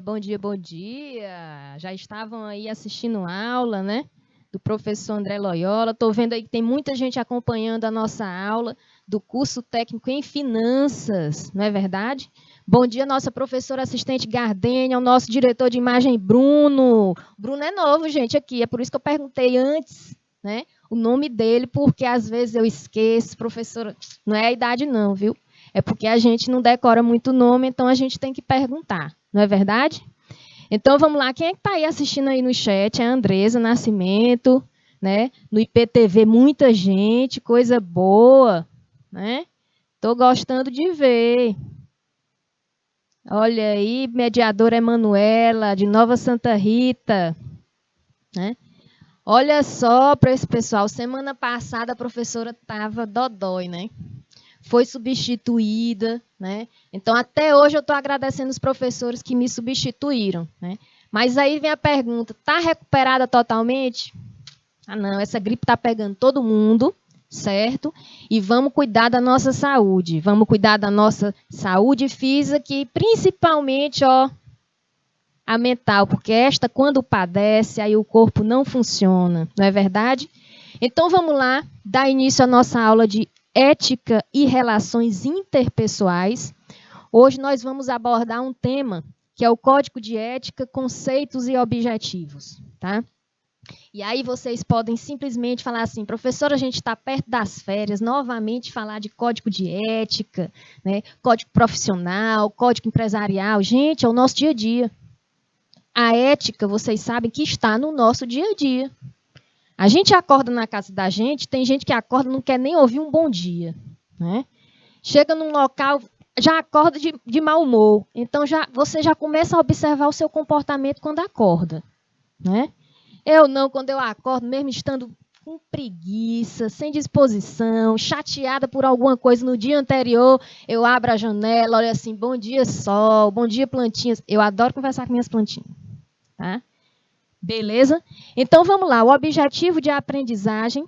bom dia, bom dia. Já estavam aí assistindo aula, né? Do professor André Loyola. Estou vendo aí que tem muita gente acompanhando a nossa aula do curso técnico em finanças, não é verdade? Bom dia, nossa professora assistente Gardênia, ao nosso diretor de imagem Bruno. Bruno é novo, gente, aqui. É por isso que eu perguntei antes, né? O nome dele, porque às vezes eu esqueço, professora. Não é a idade, não, viu? É porque a gente não decora muito o nome, então a gente tem que perguntar, não é verdade? Então vamos lá, quem é que está aí assistindo aí no chat? É a Andresa Nascimento, né? No IPTV, muita gente, coisa boa, né? Estou gostando de ver. Olha aí, mediadora Emanuela, de Nova Santa Rita, né? Olha só para esse pessoal, semana passada a professora estava dodói, né? Foi substituída, né? Então, até hoje eu estou agradecendo os professores que me substituíram, né? Mas aí vem a pergunta, está recuperada totalmente? Ah, não, essa gripe está pegando todo mundo, certo? E vamos cuidar da nossa saúde. Vamos cuidar da nossa saúde física e principalmente, ó, a mental, porque esta, quando padece, aí o corpo não funciona, não é verdade? Então, vamos lá, dar início à nossa aula de ética e relações interpessoais. Hoje nós vamos abordar um tema que é o Código de Ética, Conceitos e Objetivos, tá? E aí vocês podem simplesmente falar assim, professora, a gente está perto das férias, novamente falar de Código de Ética, né? Código profissional, Código empresarial. Gente, é o nosso dia a dia. A ética, vocês sabem que está no nosso dia a dia. A gente acorda na casa da gente, tem gente que acorda e não quer nem ouvir um bom dia, né? Chega num local, já acorda de mau humor. Então, você já começa a observar o seu comportamento quando acorda, né? Eu não, quando eu acordo, mesmo estando com preguiça, sem disposição, chateada por alguma coisa no dia anterior, eu abro a janela, olho assim, bom dia sol, bom dia plantinhas. Eu adoro conversar com minhas plantinhas, tá? Beleza? Então, vamos lá. O objetivo de aprendizagem,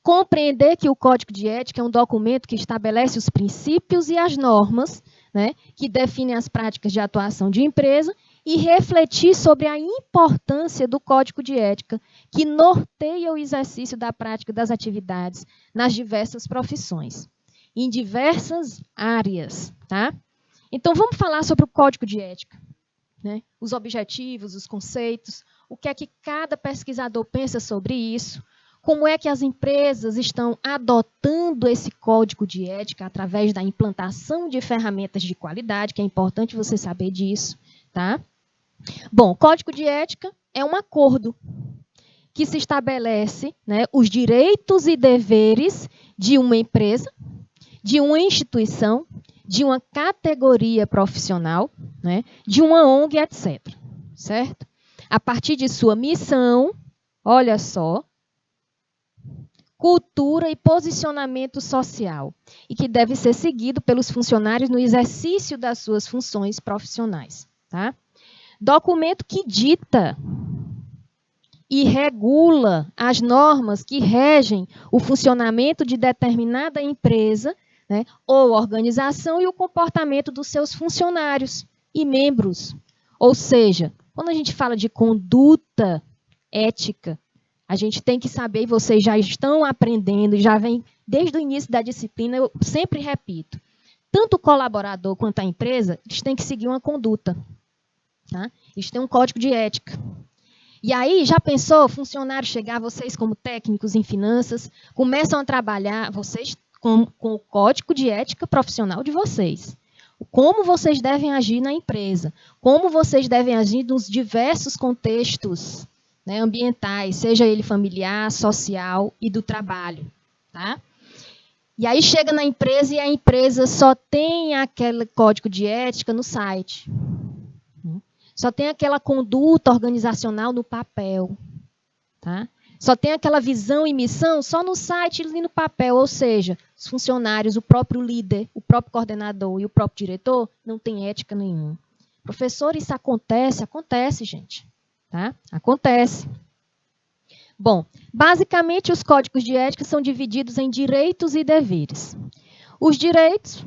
compreender que o Código de Ética é um documento que estabelece os princípios e as normas, né, que definem as práticas de atuação de empresa e refletir sobre a importância do Código de Ética, que norteia o exercício da prática das atividades nas diversas profissões, em diversas áreas, tá? Então, vamos falar sobre o Código de Ética, né? Os objetivos, os conceitos, o que é que cada pesquisador pensa sobre isso, como é que as empresas estão adotando esse código de ética através da implantação de ferramentas de qualidade, que é importante você saber disso, tá? Bom, código de ética é um acordo que se estabelece, né, os direitos e deveres de uma empresa, de uma instituição, de uma categoria profissional, né, de uma ONG, etc. Certo? A partir de sua missão, olha só, cultura e posicionamento social, e que deve ser seguido pelos funcionários no exercício das suas funções profissionais. Tá? Documento que dita e regula as normas que regem o funcionamento de determinada empresa, né, ou organização e o comportamento dos seus funcionários e membros. Ou seja, quando a gente fala de conduta ética, a gente tem que saber, e vocês já estão aprendendo, já vem desde o início da disciplina, eu sempre repito, tanto o colaborador quanto a empresa, eles têm que seguir uma conduta. Tá? Eles têm um código de ética. E aí, já pensou, funcionário chegar, vocês como técnicos em finanças, começam a trabalhar, vocês com o código de ética profissional de vocês. Como vocês devem agir na empresa, como vocês devem agir nos diversos contextos, né, ambientais, seja ele familiar, social e do trabalho. Tá? E aí chega na empresa e a empresa só tem aquele código de ética no site. Só tem aquela conduta organizacional no papel. Tá? Só tem aquela visão e missão só no site e no papel. Ou seja, os funcionários, o próprio líder, o próprio coordenador e o próprio diretor não têm ética nenhuma. Professor, isso acontece? Acontece, gente. Tá? Acontece. Bom, basicamente os códigos de ética são divididos em direitos e deveres. Os direitos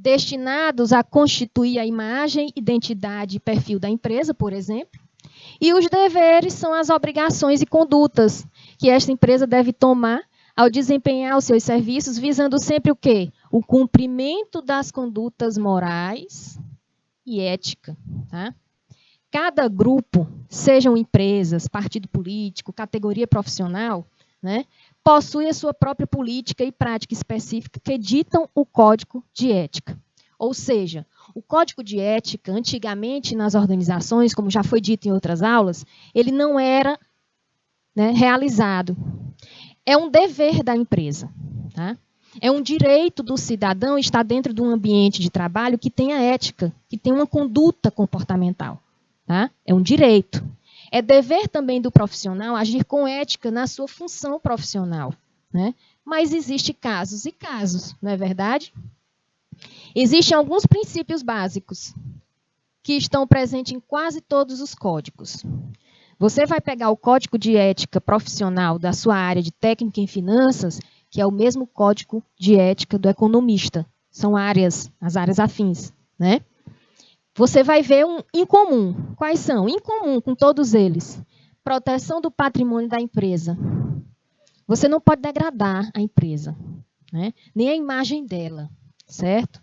destinados a constituir a imagem, identidade e perfil da empresa, por exemplo. E os deveres são as obrigações e condutas que esta empresa deve tomar ao desempenhar os seus serviços, visando sempre o quê? O cumprimento das condutas morais e ética. Tá? Cada grupo, sejam empresas, partido político, categoria profissional, né, possui a sua própria política e prática específica que ditam o código de ética. Ou seja, o código de ética, antigamente nas organizações, como já foi dito em outras aulas, ele não era, né, realizado. É um dever da empresa. Tá? É um direito do cidadão estar dentro de um ambiente de trabalho que tenha ética, que tenha uma conduta comportamental. Tá? É um direito. É dever também do profissional agir com ética na sua função profissional. Né? Mas existem casos e casos, não é verdade? Existem alguns princípios básicos que estão presentes em quase todos os códigos. Você vai pegar o código de ética profissional da sua área de técnica em finanças, que é o mesmo código de ética do economista. São as áreas afins, né? Você vai ver um em comum. Quais são? Em comum com todos eles. Proteção do patrimônio da empresa. Você não pode degradar a empresa, né? Nem a imagem dela, certo?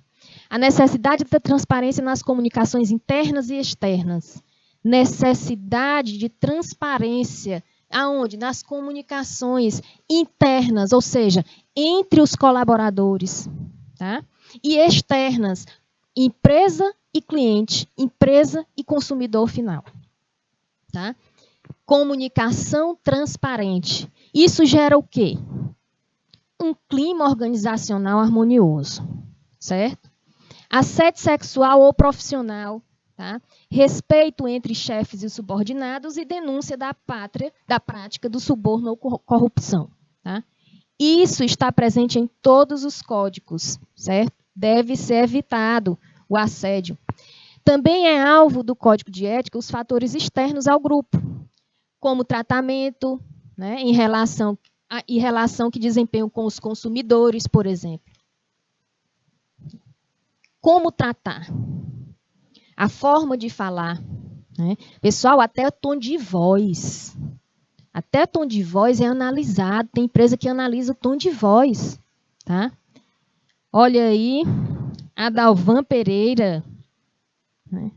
A necessidade da transparência nas comunicações internas e externas. Necessidade de transparência. Aonde? Nas comunicações internas, ou seja, entre os colaboradores. Tá? E externas, empresa e cliente, empresa e consumidor final. Tá? Comunicação transparente. Isso gera o quê? Um clima organizacional harmonioso, certo? Assédio sexual ou profissional, tá? Respeito entre chefes e subordinados e denúncia da prática do suborno ou corrupção. Tá? Isso está presente em todos os códigos, certo? Deve ser evitado o assédio. Também é alvo do Código de Ética os fatores externos ao grupo, como tratamento, né, em relação que desempenham com os consumidores, por exemplo. Como tratar? A forma de falar. Né? Pessoal, até o tom de voz. Até o tom de voz é analisado. Tem empresa que analisa o tom de voz. Tá? Olha aí, a Dalvan Pereira. Né?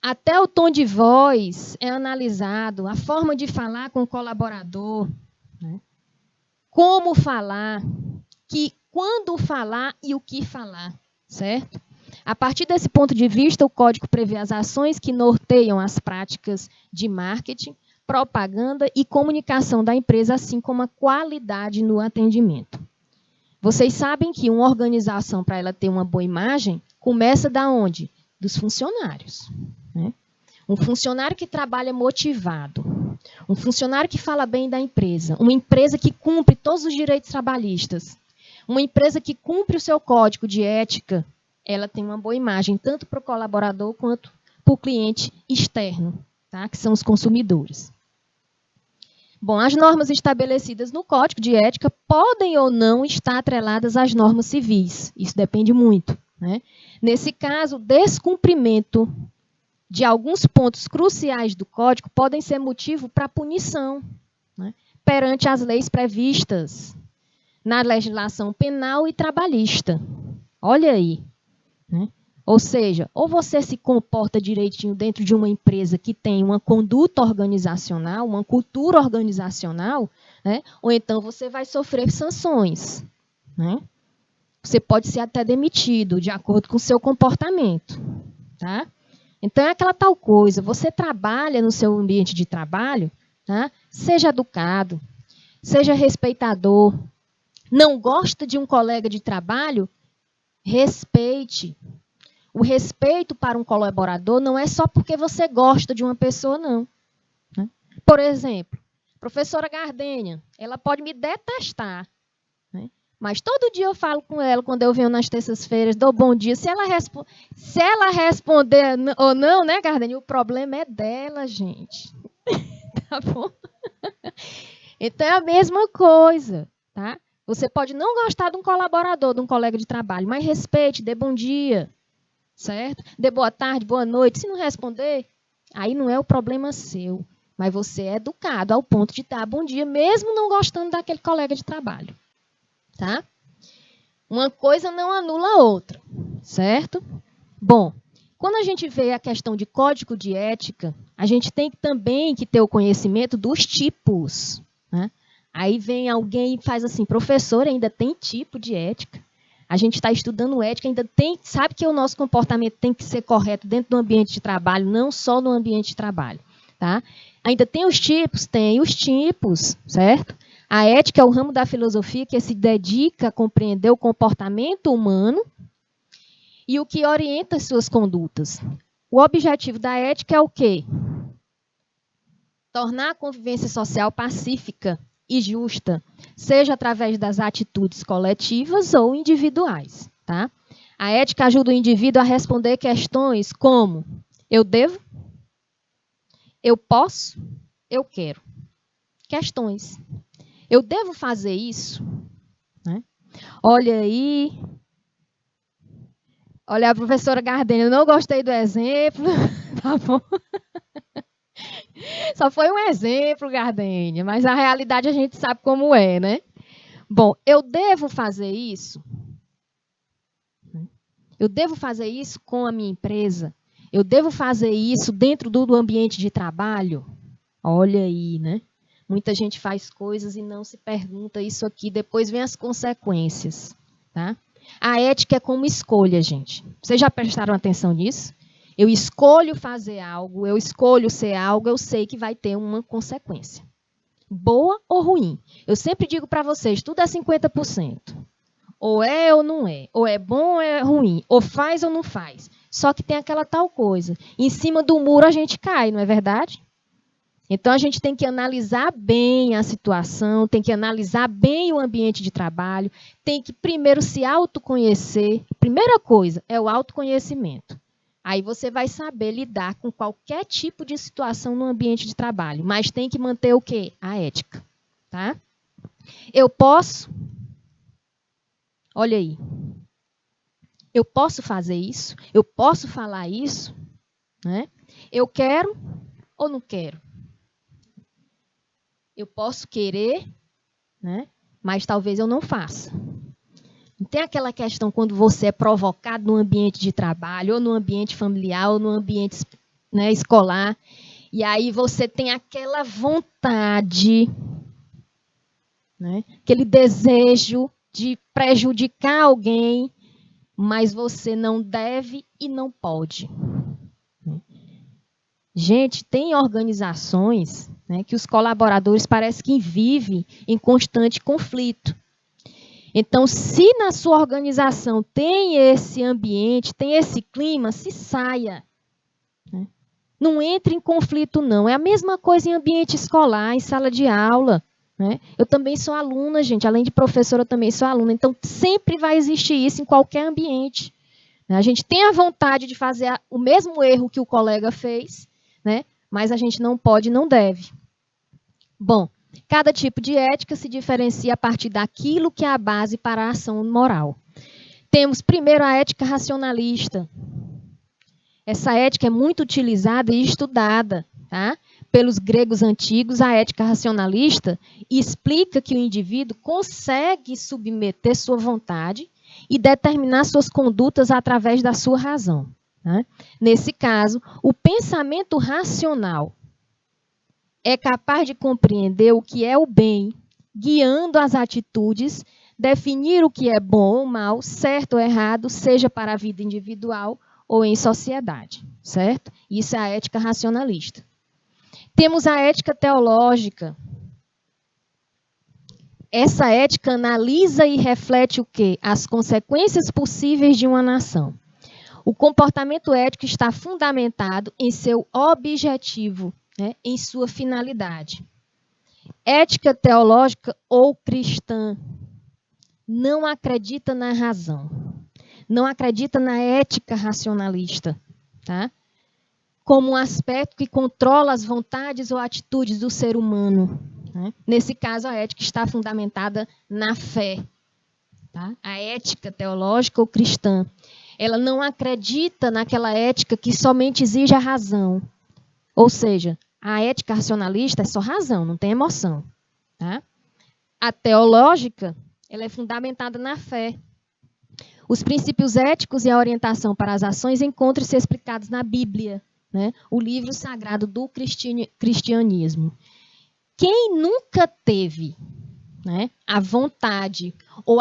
Até o tom de voz é analisado. A forma de falar com o colaborador. Né? Como falar. Quando falar e o que falar. Certo? A partir desse ponto de vista, o código prevê as ações que norteiam as práticas de marketing, propaganda e comunicação da empresa, assim como a qualidade no atendimento. Vocês sabem que uma organização, para ela ter uma boa imagem, começa da onde? Dos funcionários. Né? Um funcionário que trabalha motivado, um funcionário que fala bem da empresa, uma empresa que cumpre todos os direitos trabalhistas, uma empresa que cumpre o seu código de ética, ela tem uma boa imagem, tanto para o colaborador quanto para o cliente externo, tá? Que são os consumidores. Bom, as normas estabelecidas no Código de Ética podem ou não estar atreladas às normas civis. Isso depende muito. Né? Nesse caso, o descumprimento de alguns pontos cruciais do Código podem ser motivo para punição, né? Perante as leis previstas na legislação penal e trabalhista. Olha aí. Né? Ou seja, ou você se comporta direitinho dentro de uma empresa que tem uma conduta organizacional, uma cultura organizacional, né? Ou então você vai sofrer sanções. Né? Você pode ser até demitido de acordo com o seu comportamento. Tá? Então, é aquela tal coisa, você trabalha no seu ambiente de trabalho, tá? Seja educado, seja respeitador. Não gosta de um colega de trabalho? Respeite. O respeito para um colaborador não é só porque você gosta de uma pessoa, não. Por exemplo, a professora Gardênia, ela pode me detestar, né? Mas todo dia eu falo com ela, quando eu venho nas terças-feiras, dou bom dia. Se ela responder ou não, né, Gardênia, o problema é dela, gente. Tá bom? Então é a mesma coisa, tá? Você pode não gostar de um colaborador, de um colega de trabalho, mas respeite, dê bom dia, certo? Dê boa tarde, boa noite. Se não responder, aí não é o problema seu. Mas você é educado ao ponto de dar bom dia, mesmo não gostando daquele colega de trabalho, tá? Uma coisa não anula a outra, certo? Bom, quando a gente vê a questão de código de ética, a gente tem também que ter o conhecimento dos tipos, né? Aí vem alguém e faz assim, professor, ainda tem tipo de ética? A gente está estudando ética, ainda tem, sabe que o nosso comportamento tem que ser correto dentro do ambiente de trabalho, não só no ambiente de trabalho, tá? Ainda tem os tipos, certo? A ética é o ramo da filosofia que se dedica a compreender o comportamento humano e o que orienta as suas condutas. O objetivo da ética é o quê? Tornar a convivência social pacífica e justa, seja através das atitudes coletivas ou individuais, tá? A ética ajuda o indivíduo a responder questões como: eu devo? Eu posso? Eu quero? Questões. Eu devo fazer isso? Né? Olha aí. Olha, a professora Gardênia, eu não gostei do exemplo. Tá bom? Só foi um exemplo, Gardênia, mas a realidade a gente sabe como é, né? Bom, eu devo fazer isso? Eu devo fazer isso com a minha empresa? Eu devo fazer isso dentro do ambiente de trabalho? Olha aí, né? Muita gente faz coisas e não se pergunta isso aqui, depois vem as consequências, tá? A ética é como escolha, gente. Vocês já prestaram atenção nisso? Eu escolho fazer algo, eu escolho ser algo, eu sei que vai ter uma consequência. Boa ou ruim. Eu sempre digo para vocês, tudo é 50%. Ou é ou não é. Ou é bom ou é ruim. Ou faz ou não faz. Só que tem aquela tal coisa. Em cima do muro a gente cai, não é verdade? Então a gente tem que analisar bem a situação, tem que analisar bem o ambiente de trabalho, tem que primeiro se autoconhecer. Primeira coisa é o autoconhecimento. Aí você vai saber lidar com qualquer tipo de situação no ambiente de trabalho, mas tem que manter o quê? A ética, tá? Eu posso, olha aí, eu posso fazer isso? Eu posso falar isso? Né? Eu quero ou não quero? Eu posso querer, né? Mas talvez eu não faça. Tem aquela questão quando você é provocado no ambiente de trabalho, ou no ambiente familiar, ou no ambiente, né, escolar, e aí você tem aquela vontade, né, aquele desejo de prejudicar alguém, mas você não deve e não pode. Gente, tem organizações, né, que os colaboradores parecem que vivem em constante conflito. Então, se na sua organização tem esse ambiente, tem esse clima, se saia. Né? Não entre em conflito, não. É a mesma coisa em ambiente escolar, em sala de aula. Né? Eu também sou aluna, gente. Além de professora, eu também sou aluna. Então, sempre vai existir isso em qualquer ambiente. A gente tem a vontade de fazer o mesmo erro que o colega fez, né? Mas a gente não pode e não deve. Bom, cada tipo de ética se diferencia a partir daquilo que é a base para a ação moral. Temos primeiro a ética racionalista. Essa ética é muito utilizada e estudada, tá? Pelos gregos antigos. A ética racionalista explica que o indivíduo consegue submeter sua vontade e determinar suas condutas através da sua razão. Né? Nesse caso, o pensamento racional é capaz de compreender o que é o bem, guiando as atitudes, definir o que é bom ou mal, certo ou errado, seja para a vida individual ou em sociedade, certo? Isso é a ética racionalista. Temos a ética teológica. Essa ética analisa e reflete o quê? As consequências possíveis de uma nação. O comportamento ético está fundamentado em seu objetivo, né, em sua finalidade. Ética teológica ou cristã não acredita na razão, não acredita na ética racionalista, tá? Como um aspecto que controla as vontades ou atitudes do ser humano. né? Nesse caso, a ética está fundamentada na fé. Tá? A ética teológica ou cristã, ela não acredita naquela ética que somente exige a razão. Ou seja, a ética racionalista é só razão, não tem emoção. Tá? A teológica, ela é fundamentada na fé. Os princípios éticos e a orientação para as ações encontram-se explicados na Bíblia, né? O livro sagrado do cristianismo. Quem nunca teve, né, a vontade ou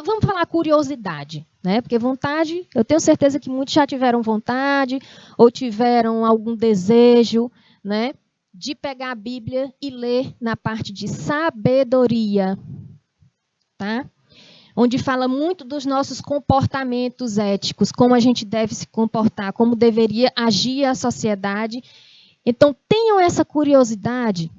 vamos falar curiosidade, né? Porque vontade, eu tenho certeza que muitos já tiveram vontade ou tiveram algum desejo, né, de pegar a Bíblia e ler na parte de sabedoria, tá? Onde fala muito dos nossos comportamentos éticos, como a gente deve se comportar, como deveria agir a sociedade. Então, tenham essa curiosidade,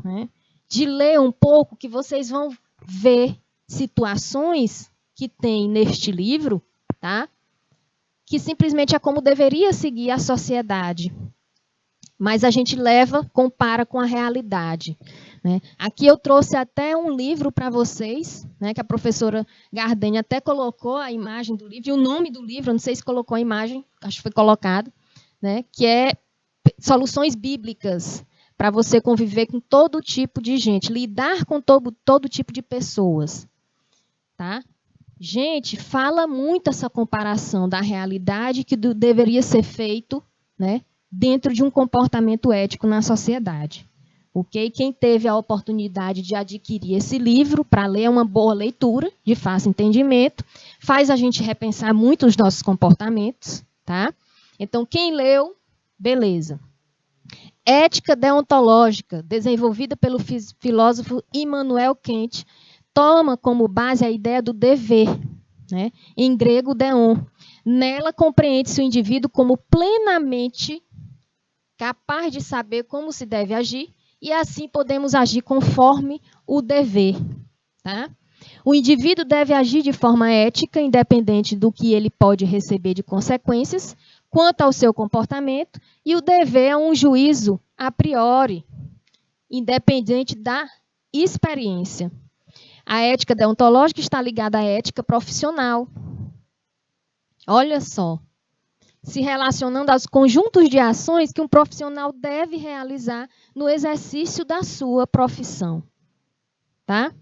né, de ler um pouco, que vocês vão ver situações que tem neste livro, tá? Que simplesmente é como deveria seguir a sociedade. Mas a gente compara com a realidade. Né? Aqui eu trouxe até um livro para vocês, né, que a professora Gardênia até colocou a imagem do livro, e o nome do livro, não sei se colocou a imagem, acho que foi colocado, né, que é Soluções Bíblicas, para você conviver com todo tipo de gente, lidar com todo tipo de pessoas. Tá? Gente, fala muito essa comparação da realidade que deveria ser feito, né, dentro de um comportamento ético na sociedade. Okay? Quem teve a oportunidade de adquirir esse livro, para ler, é uma boa leitura, de fácil entendimento, faz a gente repensar muito os nossos comportamentos. Tá? Então, quem leu, beleza. Ética deontológica, desenvolvida pelo filósofo Immanuel Kant, toma como base a ideia do dever, né? Em grego, deon. Nela compreende-se o indivíduo como plenamente capaz de saber como se deve agir, e assim podemos agir conforme o dever. Tá? O indivíduo deve agir de forma ética, independente do que ele pode receber de consequências, quanto ao seu comportamento, e o dever é um juízo a priori, independente da experiência. A ética deontológica está ligada à ética profissional. Olha só, se relacionando aos conjuntos de ações que um profissional deve realizar no exercício da sua profissão. Tá?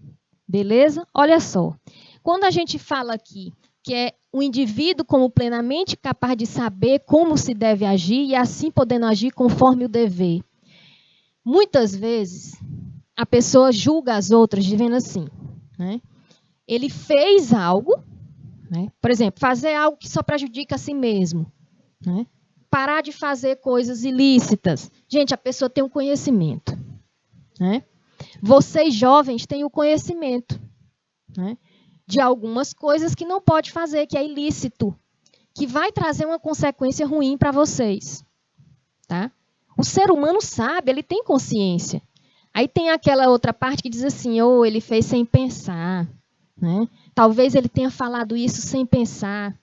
Beleza? Olha só. Quando a gente fala aqui que é o indivíduo como plenamente capaz de saber como se deve agir e assim podendo agir conforme o dever. Muitas vezes, a pessoa julga as outras dizendo assim, né? Ele fez algo, né? Por exemplo, fazer algo que só prejudica a si mesmo, né? Parar de fazer coisas ilícitas. Gente, a pessoa tem um conhecimento, né? Vocês jovens têm o conhecimento, né, de algumas coisas que não pode fazer, que é ilícito, que vai trazer uma consequência ruim para vocês. Tá? O ser humano sabe, ele tem consciência. Aí tem aquela outra parte que diz assim, ele fez sem pensar. Né? Talvez ele tenha falado isso sem pensar.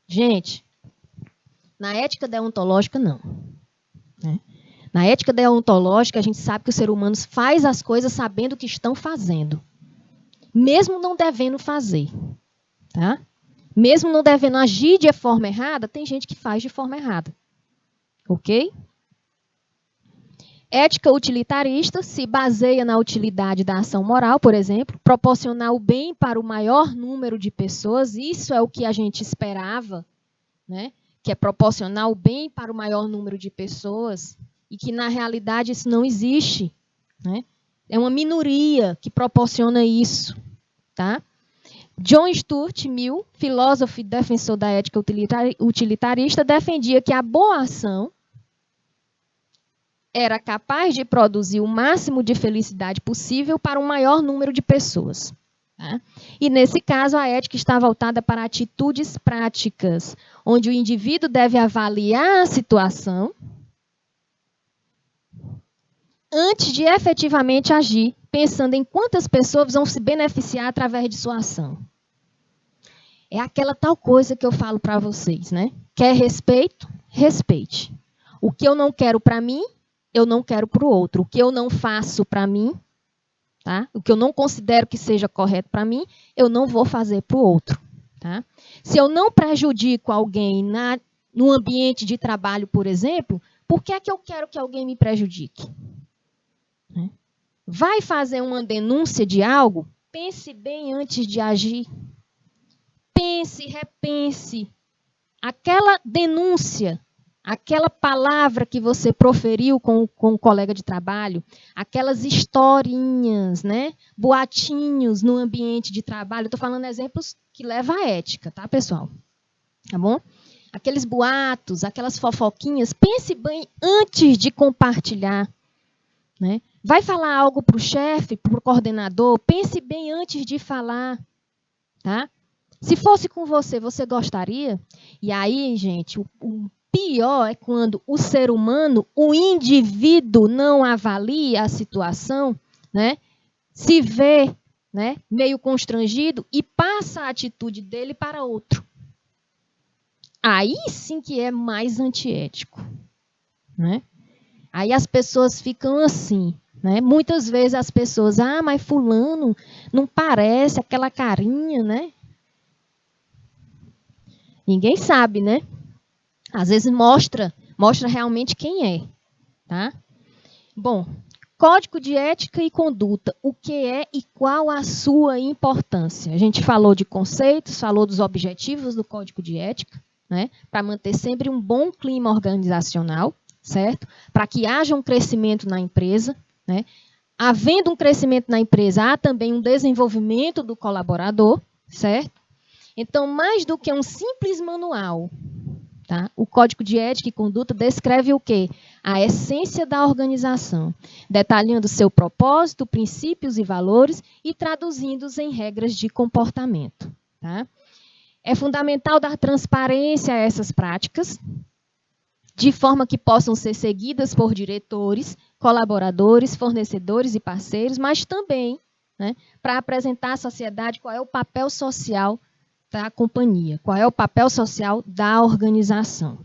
Gente, na ética deontológica, não. Né? Na ética deontológica, a gente sabe que o ser humano faz as coisas sabendo o que estão fazendo. Mesmo não devendo fazer. Tá? Mesmo não devendo agir de forma errada, tem gente que faz de forma errada. Ok? Ética utilitarista se baseia na utilidade da ação moral, por exemplo, proporcionar o bem para o maior número de pessoas. Isso é o que a gente esperava, né? Que é proporcionar o bem para o maior número de pessoas, e que, na realidade, isso não existe. Né? É uma minoria que proporciona isso. Tá? John Stuart Mill, filósofo e defensor da ética utilitarista, defendia que a boa ação era capaz de produzir o máximo de felicidade possível para um maior número de pessoas. Tá? E, nesse caso, a ética está voltada para atitudes práticas, onde o indivíduo deve avaliar a situação antes de efetivamente agir, pensando em quantas pessoas vão se beneficiar através de sua ação. É aquela tal coisa que eu falo para vocês, né? Quer respeito? Respeite. O que eu não quero para mim, eu não quero para o outro. O que eu não faço para mim, Tá? O que eu não considero que seja correto para mim, eu não vou fazer para o outro. Tá? Se eu não prejudico alguém no ambiente de trabalho, por exemplo, por que é que eu quero que alguém me prejudique? Né? Vai fazer uma denúncia de algo? Pense bem antes de agir. Pense, repense. Aquela denúncia, aquela palavra que você proferiu com o colega de trabalho, aquelas historinhas, né? Boatinhos no ambiente de trabalho. Estou falando exemplos que levam à ética, tá, pessoal? Tá bom? Aqueles boatos, aquelas fofoquinhas, pense bem antes de compartilhar. Né? Vai falar algo para o chefe, para o coordenador, pense bem antes de falar. Tá? Se fosse com você, você gostaria? E aí, gente, o pior é quando o ser humano, o indivíduo, não avalia a situação, né? Se vê, né, meio constrangido e passa a atitude dele para outro. Aí sim que é mais antiético. Né? Aí as pessoas ficam assim. Né? Muitas vezes as pessoas, mas fulano não parece aquela carinha, né? Ninguém sabe, né? Às vezes mostra realmente quem é, tá? Bom, código de ética e conduta, o que é e qual a sua importância? A gente falou de conceitos, falou dos objetivos do código de ética, né? Para manter sempre um bom clima organizacional, certo? Para que haja um crescimento na empresa, né? Havendo um crescimento na empresa, há também um desenvolvimento do colaborador, certo? Então, mais do que um simples manual, tá? O Código de Ética e Conduta descreve o quê? A essência da organização, detalhando seu propósito, princípios e valores e traduzindo-os em regras de comportamento. Tá? É fundamental dar transparência a essas práticas, de forma que possam ser seguidas por diretores, colaboradores, fornecedores e parceiros, mas também, né, para apresentar à sociedade qual é o papel social da companhia, qual é o papel social da organização.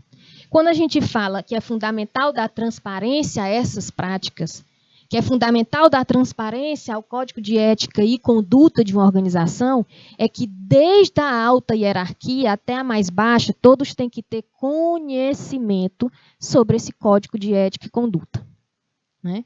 Quando a gente fala que é fundamental dar transparência a essas práticas, que é fundamental dar transparência ao código de ética e conduta de uma organização, é que desde a alta hierarquia até a mais baixa, todos têm que ter conhecimento sobre esse código de ética e conduta. Né?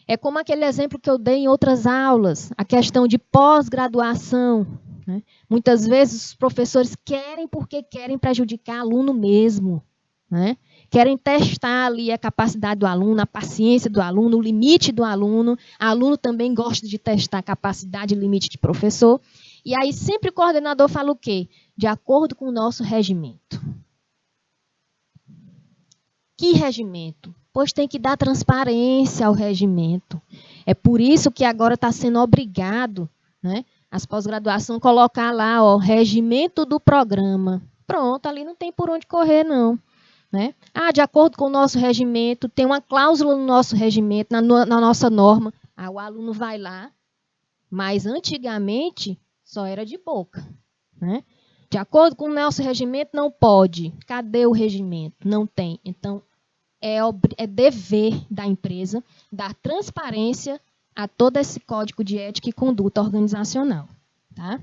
É como aquele exemplo que eu dei em outras aulas, a questão de pós-graduação. Né? Muitas vezes os professores querem porque querem prejudicar aluno mesmo. Né? Querem testar ali a capacidade do aluno, a paciência do aluno, o limite do aluno. O aluno também gosta de testar a capacidade e limite de professor. E aí sempre o coordenador fala o quê? De acordo com o nosso regimento. Que regimento? Pois tem que dar transparência ao regimento. É por isso que agora está sendo obrigado, né, as pós-graduação colocar lá, ó, regimento do programa. Pronto, ali não tem por onde correr, não. Né? De acordo com o nosso regimento, tem uma cláusula no nosso regimento, na nossa norma. O aluno vai lá, mas antigamente só era de boca. Né? De acordo com o nosso regimento, não pode. Cadê o regimento? Não tem. Então, é dever da empresa dar transparência a todo esse código de ética e conduta organizacional. Tá?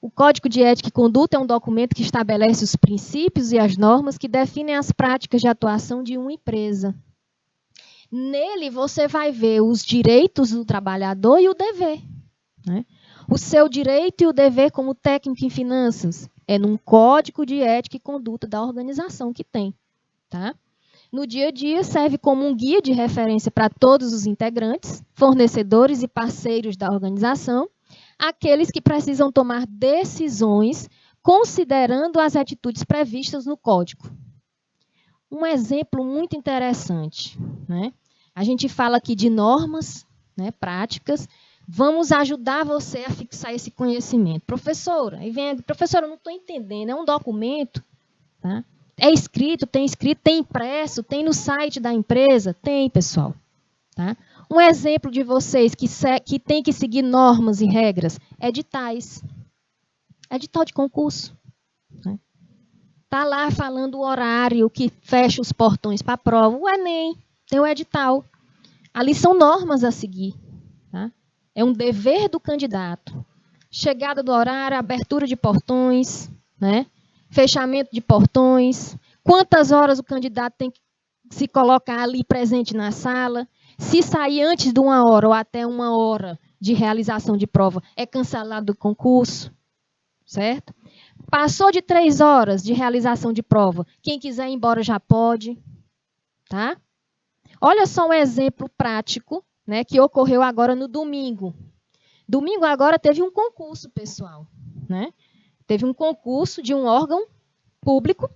O Código de Ética e Conduta é um documento que estabelece os princípios e as normas que definem as práticas de atuação de uma empresa. Nele, você vai ver os direitos do trabalhador e o dever. Né? O seu direito e o dever como técnico em finanças é num Código de Ética e Conduta da organização que tem. Tá? No dia a dia, serve como um guia de referência para todos os integrantes, fornecedores e parceiros da organização, aqueles que precisam tomar decisões considerando as atitudes previstas no código. Um exemplo muito interessante. Né? A gente fala aqui de normas, né, práticas. Vamos ajudar você a fixar esse conhecimento. Professora, aí vem, professora, eu não estou entendendo, é um documento. Tá? É escrito, tem impresso, tem no site da empresa? Tem, pessoal. Tá? Um exemplo de vocês que tem que seguir normas e regras, editais. Edital de concurso. Né? Tá lá falando o horário que fecha os portões para a prova. O Enem tem o edital. Ali são normas a seguir. Tá? É um dever do candidato. Chegada do horário, abertura de portões, né? Fechamento de portões, quantas horas o candidato tem que se colocar ali presente na sala, se sair antes de 1 hora ou até 1 hora de realização de prova, é cancelado o concurso, certo? Passou de 3 horas de realização de prova, quem quiser ir embora já pode, tá? Olha só um exemplo prático, né, que ocorreu agora no domingo. Domingo agora teve um concurso, pessoal, né? Teve um concurso de um órgão público,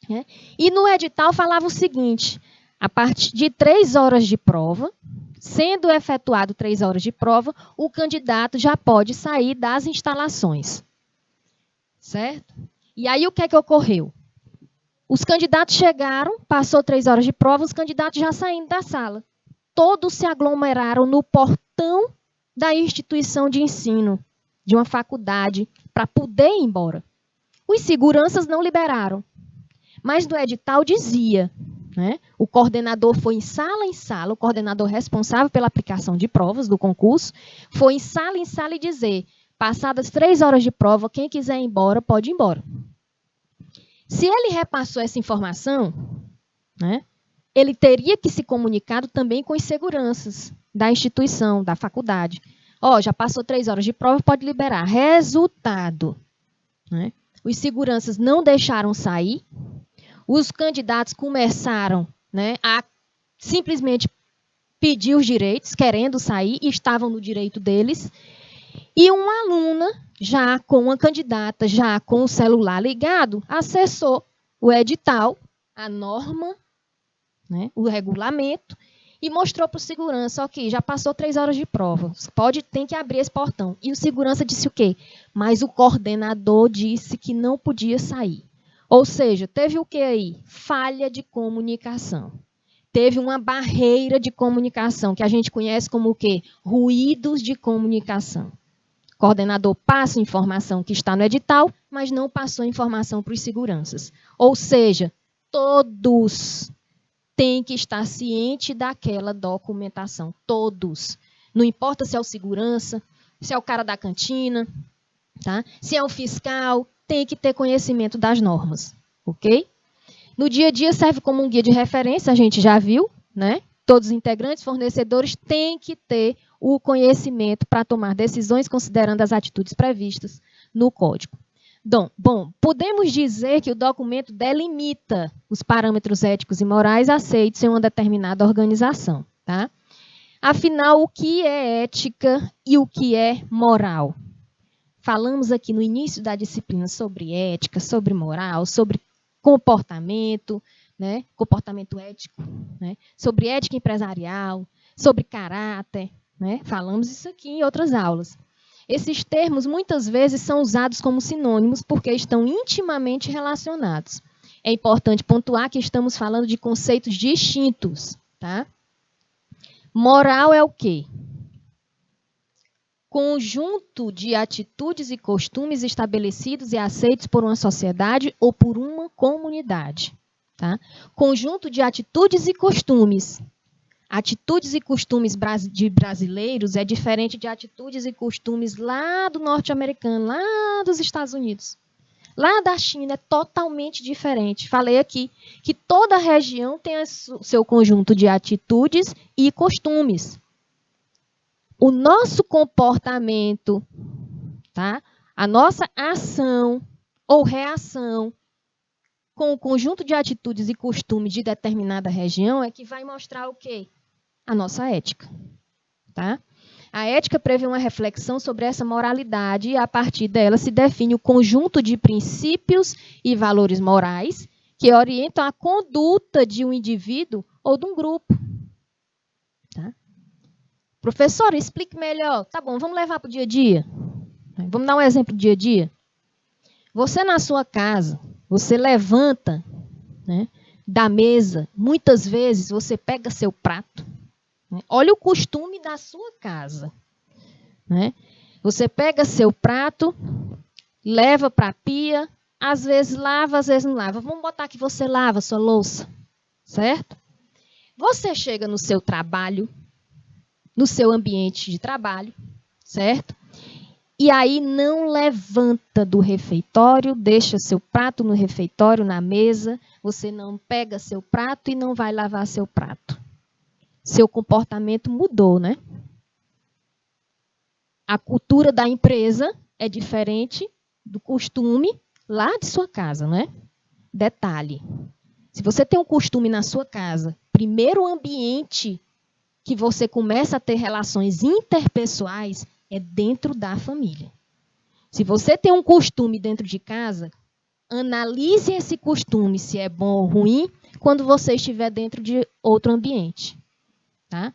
né? E no edital falava o seguinte: a partir de 3 horas de prova, sendo efetuado 3 horas de prova, o candidato já pode sair das instalações. Certo? E aí o que é que ocorreu? Os candidatos chegaram, passou 3 horas de prova, os candidatos já saindo da sala. Todos se aglomeraram no portão da instituição de ensino, de uma faculdade, para poder ir embora. Os seguranças não liberaram. Mas no edital dizia, né, o coordenador foi em sala, o coordenador responsável pela aplicação de provas do concurso, foi em sala e dizer: passadas 3 horas de prova, quem quiser ir embora, pode ir embora. Se ele repassou essa informação, né, ele teria que se comunicado também com os seguranças da instituição, da faculdade. Ó, já passou 3 horas de prova, pode liberar. Resultado, né, os seguranças não deixaram sair, os candidatos começaram, né, a simplesmente pedir os direitos, querendo sair, e estavam no direito deles. E uma aluna, já com uma candidata, já com o celular ligado, acessou o edital, a norma, né, o regulamento, e mostrou para o segurança: ok, já passou 3 horas de prova, tem que abrir esse portão. E o segurança disse o quê? Mas o coordenador disse que não podia sair. Ou seja, teve o que aí? Falha de comunicação. Teve uma barreira de comunicação, que a gente conhece como o quê? Ruídos de comunicação. O coordenador passa a informação que está no edital, mas não passou a informação para os seguranças. Ou seja, todos têm que estar cientes daquela documentação. Todos. Não importa se é o segurança, se é o cara da cantina, tá? Se é o fiscal, tem que ter conhecimento das normas, ok? No dia a dia serve como um guia de referência, a gente já viu, né? Todos os integrantes, fornecedores têm que ter o conhecimento para tomar decisões considerando as atitudes previstas no código. Bom, podemos dizer que o documento delimita os parâmetros éticos e morais aceitos em uma determinada organização, tá? Afinal, o que é ética e o que é moral? Falamos aqui no início da disciplina sobre ética, sobre moral, sobre comportamento, né? Comportamento ético, né? Sobre ética empresarial, sobre caráter, né? Falamos isso aqui em outras aulas. Esses termos muitas vezes são usados como sinônimos porque estão intimamente relacionados. É importante pontuar que estamos falando de conceitos distintos, tá? Moral é o quê? Conjunto de atitudes e costumes estabelecidos e aceitos por uma sociedade ou por uma comunidade. Tá? Conjunto de atitudes e costumes. Atitudes e costumes de brasileiros é diferente de atitudes e costumes lá do norte-americano, lá dos Estados Unidos. Lá da China é totalmente diferente. Falei aqui que toda região tem o seu conjunto de atitudes e costumes. O nosso comportamento, tá? A nossa ação ou reação com o conjunto de atitudes e costumes de determinada região é que vai mostrar o quê? A nossa ética. Tá? A ética prevê uma reflexão sobre essa moralidade e, a partir dela, se define o conjunto de princípios e valores morais que orientam a conduta de um indivíduo ou de um grupo. Tá? Professor, explique melhor. Tá bom, vamos levar para o dia a dia? Vamos dar um exemplo do dia a dia? Você na sua casa, você levanta, né, da mesa, muitas vezes você pega seu prato, né, olha o costume da sua casa. Né? Você pega seu prato, leva para a pia, às vezes lava, às vezes não lava. Vamos botar que você lava sua louça, certo? Você chega no seu trabalho, no seu ambiente de trabalho, certo? E aí não levanta do refeitório, deixa seu prato no refeitório, na mesa, você não pega seu prato e não vai lavar seu prato. Seu comportamento mudou, né? A cultura da empresa é diferente do costume lá de sua casa, né? Detalhe, se você tem um costume na sua casa, primeiro ambiente que você começa a ter relações interpessoais é dentro da família. Se você tem um costume dentro de casa, analise esse costume, se é bom ou ruim, quando você estiver dentro de outro ambiente. Tá?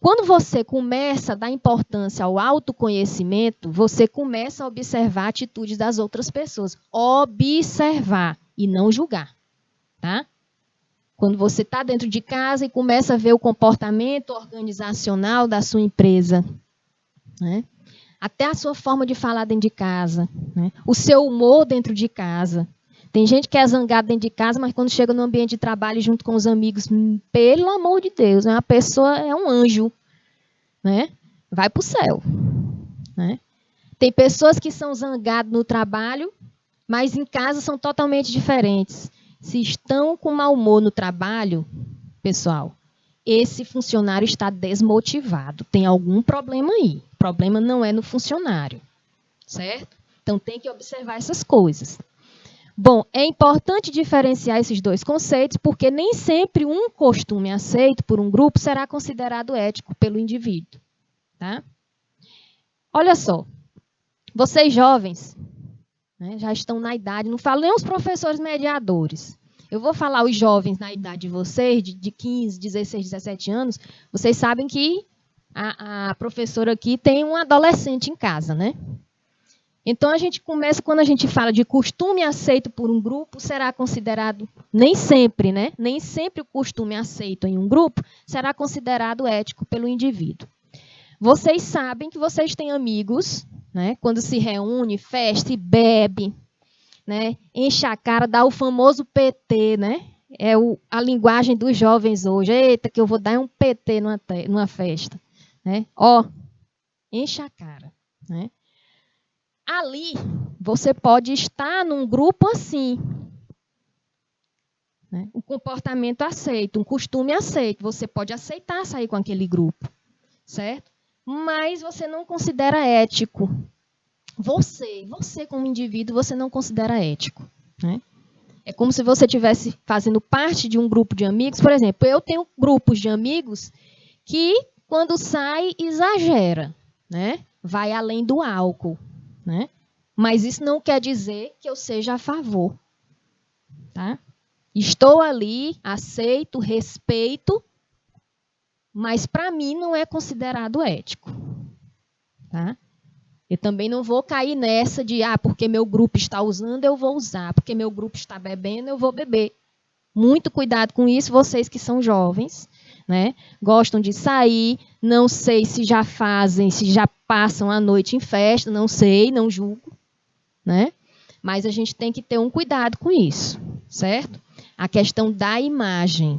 Quando você começa a dar importância ao autoconhecimento, você começa a observar atitudes das outras pessoas. Observar e não julgar. Tá? Quando você está dentro de casa e começa a ver o comportamento organizacional da sua empresa, né? Até a sua forma de falar dentro de casa, né? O seu humor dentro de casa. Tem gente que é zangado dentro de casa, mas quando chega no ambiente de trabalho junto com os amigos, pelo amor de Deus, né? A pessoa é um anjo, né? Vai para o céu. Né? Tem pessoas que são zangadas no trabalho, mas em casa são totalmente diferentes. Se estão com mau humor no trabalho, pessoal, esse funcionário está desmotivado. Tem algum problema aí. O problema não é no funcionário, certo? Então, tem que observar essas coisas. Bom, é importante diferenciar esses dois conceitos, porque nem sempre um costume aceito por um grupo será considerado ético pelo indivíduo. Tá? Olha só, vocês jovens, né, já estão na idade, não falo nem os professores mediadores. Eu vou falar os jovens na idade de vocês, de 15, 16, 17 anos, vocês sabem que a professora aqui tem um adolescente em casa, né? Então, a gente começa, quando a gente fala de costume aceito por um grupo, será considerado, nem sempre, né? Nem sempre o costume aceito em um grupo será considerado ético pelo indivíduo. Vocês sabem que vocês têm amigos, né? Quando se reúne, festa e bebe, né? Enche a cara, dá o famoso PT, né? É a linguagem dos jovens hoje. Eita, que eu vou dar um PT numa festa. Né? Ó, enche a cara. Né? Ali, você pode estar num grupo assim. Né? Um comportamento aceito, um costume aceito. Você pode aceitar sair com aquele grupo. Certo? Mas você não considera ético. Você como indivíduo, você não considera ético. Né? É como se você estivesse fazendo parte de um grupo de amigos. Por exemplo, eu tenho grupos de amigos que, quando sai, exagera. Né? Vai além do álcool. Né? Mas isso não quer dizer que eu seja a favor. Tá? Estou ali, aceito, respeito, mas para mim não é considerado ético. Tá? Eu também não vou cair nessa de, porque meu grupo está usando, eu vou usar. Porque meu grupo está bebendo, eu vou beber. Muito cuidado com isso, vocês que são jovens, né? Gostam de sair, não sei se já fazem, se já passam a noite em festa, não sei, não julgo. Né? Mas a gente tem que ter um cuidado com isso, certo? A questão da imagem.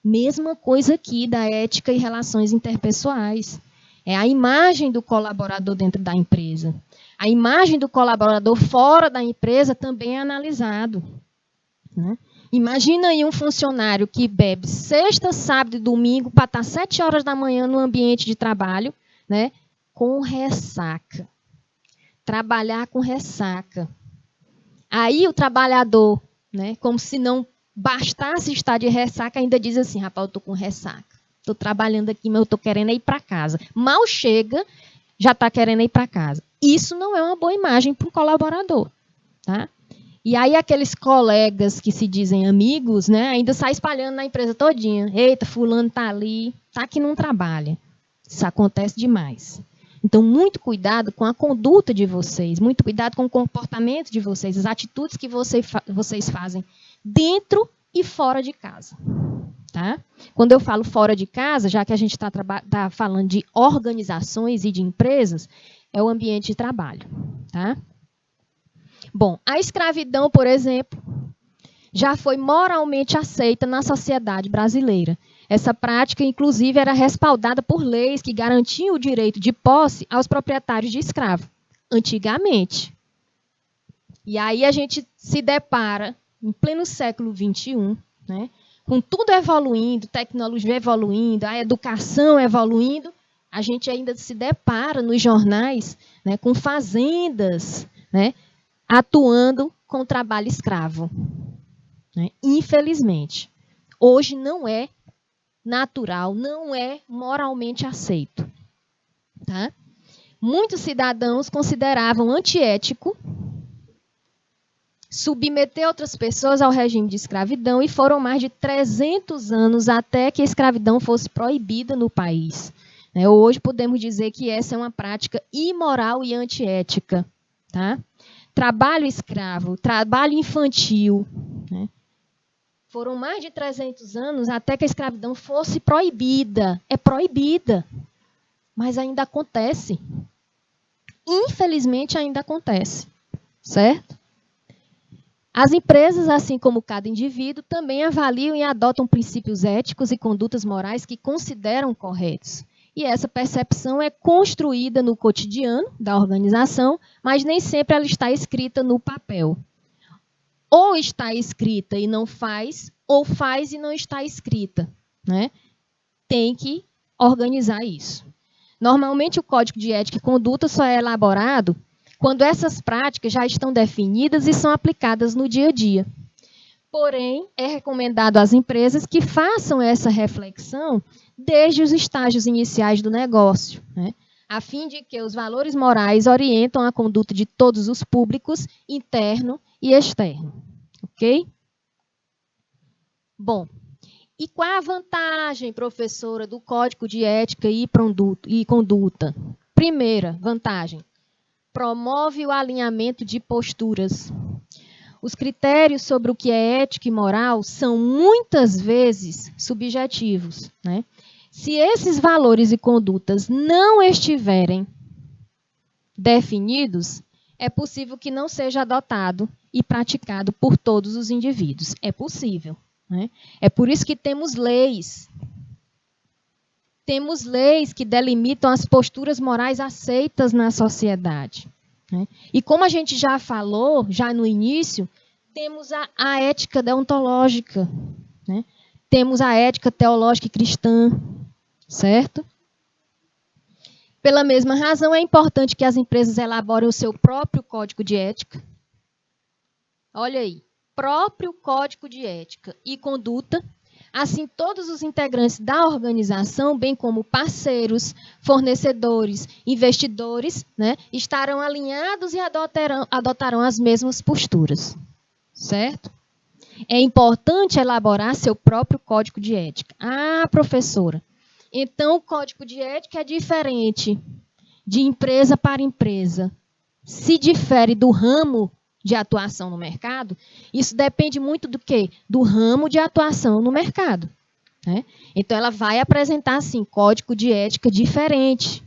Mesma coisa aqui da ética e relações interpessoais. É a imagem do colaborador dentro da empresa. A imagem do colaborador fora da empresa também é analisado. Né? Imagina aí um funcionário que bebe sexta, sábado e domingo para estar 7 horas da manhã no ambiente de trabalho, né, com ressaca. Trabalhar com ressaca. Aí o trabalhador, né, como se não bastasse estar de ressaca, ainda diz assim, rapaz, eu estou com ressaca. Estou trabalhando aqui, mas eu estou querendo ir para casa. Mal chega, já está querendo ir para casa. Isso não é uma boa imagem para um colaborador. Tá? E aí aqueles colegas que se dizem amigos, né, ainda saem espalhando na empresa todinha. Eita, fulano está ali, está que não trabalha. Isso acontece demais. Então, muito cuidado com a conduta de vocês, muito cuidado com o comportamento de vocês, as atitudes que vocês fazem dentro e fora de casa. Tá? Quando eu falo fora de casa, já que a gente está falando de organizações e de empresas, é o ambiente de trabalho. Tá? Bom, a escravidão, por exemplo, já foi moralmente aceita na sociedade brasileira. Essa prática, inclusive, era respaldada por leis que garantiam o direito de posse aos proprietários de escravo, antigamente. E aí a gente se depara, em pleno século XXI, né, com tudo evoluindo, tecnologia evoluindo, a educação evoluindo, a gente ainda se depara nos jornais, né, com fazendas, né, atuando com trabalho escravo. Né? Infelizmente, hoje não é natural, não é moralmente aceito. Tá? Muitos cidadãos consideravam antiético submeter outras pessoas ao regime de escravidão e foram mais de 300 anos até que a escravidão fosse proibida no país. Hoje podemos dizer que essa é uma prática imoral e antiética. Tá? Trabalho escravo, trabalho infantil, né? Foram mais de 300 anos até que a escravidão fosse proibida. É proibida, mas ainda acontece. Infelizmente, ainda acontece. Certo? As empresas, assim como cada indivíduo, também avaliam e adotam princípios éticos e condutas morais que consideram corretos. E essa percepção é construída no cotidiano da organização, mas nem sempre ela está escrita no papel. Ou está escrita e não faz, ou faz e não está escrita. Né? Tem que organizar isso. Normalmente, o Código de Ética e Conduta só é elaborado quando essas práticas já estão definidas e são aplicadas no dia a dia. Porém, é recomendado às empresas que façam essa reflexão desde os estágios iniciais do negócio, né? A fim de que os valores morais orientam a conduta de todos os públicos, interno e externo. Ok? Bom, e qual é a vantagem, professora, do Código de Ética e Conduta? Primeira vantagem, promove o alinhamento de posturas. Os critérios sobre o que é ético e moral são muitas vezes subjetivos. Né? Se esses valores e condutas não estiverem definidos, é possível que não seja adotado e praticado por todos os indivíduos. É possível. Né? É por isso que temos leis. Temos leis que delimitam as posturas morais aceitas na sociedade. Né? E como a gente já falou, já no início, temos a ética deontológica. Né? Temos a ética teológica e cristã. Certo? Pela mesma razão, é importante que as empresas elaborem o seu próprio código de ética. Olha aí, próprio código de ética e conduta. Assim, todos os integrantes da organização, bem como parceiros, fornecedores, investidores, né, estarão alinhados e adotarão as mesmas posturas. Certo? É importante elaborar seu próprio código de ética. Ah, professora, então o código de ética é diferente de empresa para empresa. Se difere do ramo de atuação no mercado, isso depende muito do quê? Do ramo de atuação no mercado. Né? Então, ela vai apresentar, assim, código de ética diferente.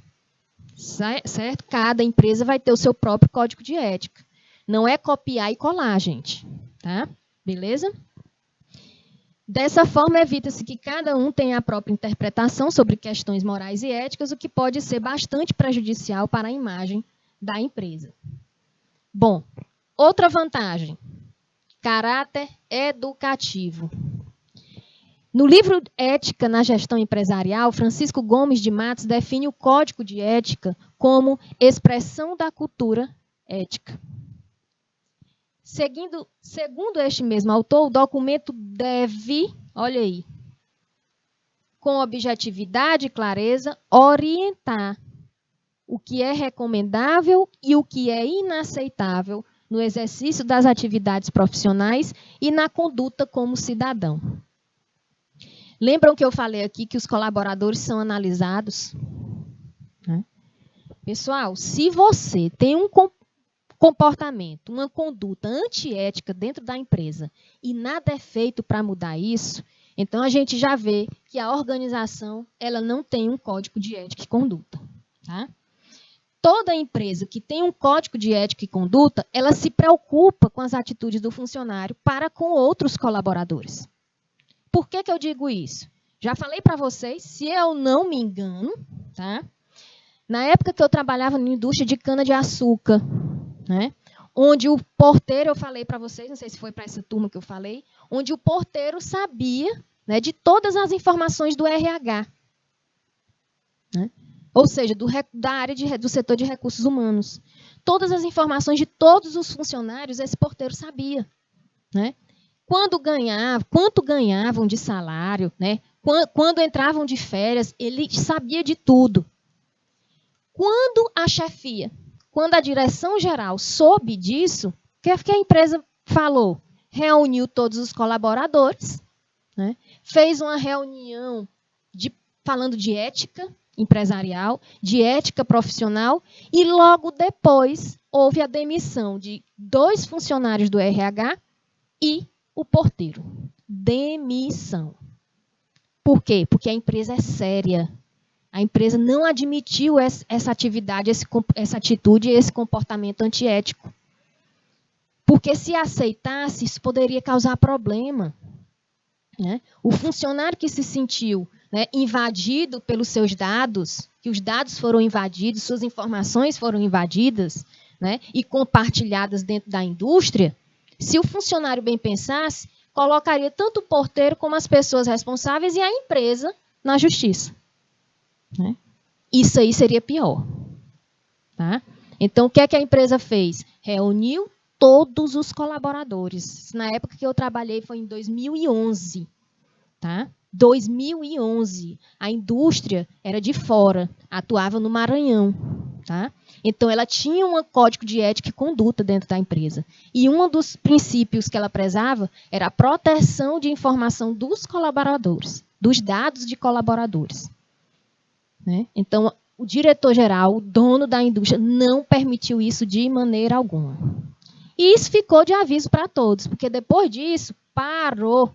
Certo? Cada empresa vai ter o seu próprio código de ética. Não é copiar e colar, gente. Tá? Beleza? Dessa forma, evita-se que cada um tenha a própria interpretação sobre questões morais e éticas, o que pode ser bastante prejudicial para a imagem da empresa. Bom, outra vantagem, caráter educativo. No livro Ética na Gestão Empresarial, Francisco Gomes de Matos define o Código de Ética como expressão da cultura ética. Segundo este mesmo autor, o documento deve, olha aí, com objetividade e clareza, orientar o que é recomendável e o que é inaceitável no exercício das atividades profissionais e na conduta como cidadão. Lembram que eu falei aqui que os colaboradores são analisados? Né? Pessoal, se você tem um comportamento, uma conduta antiética dentro da empresa e nada é feito para mudar isso, então a gente já vê que a organização ela não tem um código de ética e conduta. Tá? Toda empresa que tem um código de ética e conduta, ela se preocupa com as atitudes do funcionário para com outros colaboradores. Por que eu digo isso? Já falei para vocês, se eu não me engano, tá? Na época que eu trabalhava na indústria de cana-de-açúcar, né? Onde o porteiro, eu falei para vocês, não sei se foi para essa turma que eu falei, onde o porteiro sabia, né, de todas as informações do RH. Né? Ou seja, da área do setor de recursos humanos. Todas as informações de todos os funcionários, esse porteiro sabia. Né? Quanto ganhavam de salário, né? Quando entravam de férias, ele sabia de tudo. Quando a chefia, quando a direção geral soube disso, o que a empresa falou? Reuniu todos os colaboradores, né? Fez uma reunião falando de ética empresarial, de ética profissional, e logo depois houve a demissão de 2 funcionários do RH e o porteiro. Demissão. Por quê? Porque a empresa é séria. A empresa não admitiu essa atividade, essa atitude e esse comportamento antiético. Porque se aceitasse, isso poderia causar problema. Né? O funcionário que se sentiu, né, invadido pelos seus dados, que os dados foram invadidos, suas informações foram invadidas, né, e compartilhadas dentro da indústria, se o funcionário bem pensasse, colocaria tanto o porteiro como as pessoas responsáveis e a empresa na justiça. Né? Isso aí seria pior. Tá? Então, o que é que a empresa fez? Reuniu todos os colaboradores. Na época que eu trabalhei foi em 2011. Tá? 2011. A indústria era de fora, atuava no Maranhão. Tá? Então, ela tinha um código de ética e conduta dentro da empresa. E um dos princípios que ela prezava era a proteção de informação dos colaboradores, dos dados de colaboradores. Né? Então, o diretor-geral, o dono da indústria, não permitiu isso de maneira alguma. E isso ficou de aviso para todos, porque depois disso, parou,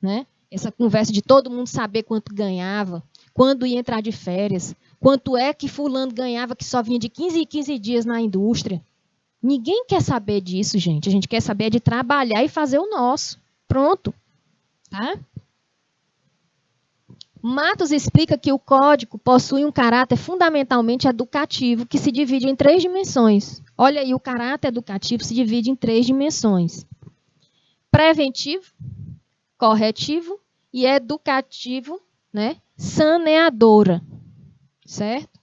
né? Essa conversa de todo mundo saber quanto ganhava, quando ia entrar de férias, quanto é que fulano ganhava que só vinha de 15 em 15 dias na indústria. Ninguém quer saber disso, gente. A gente quer saber de trabalhar e fazer o nosso. Pronto. Tá? Matos explica que o código possui um caráter fundamentalmente educativo, que se divide em 3 dimensões. Olha aí, o caráter educativo se divide em 3 dimensões. Preventivo, corretivo e educativo, né? Saneadora. Certo?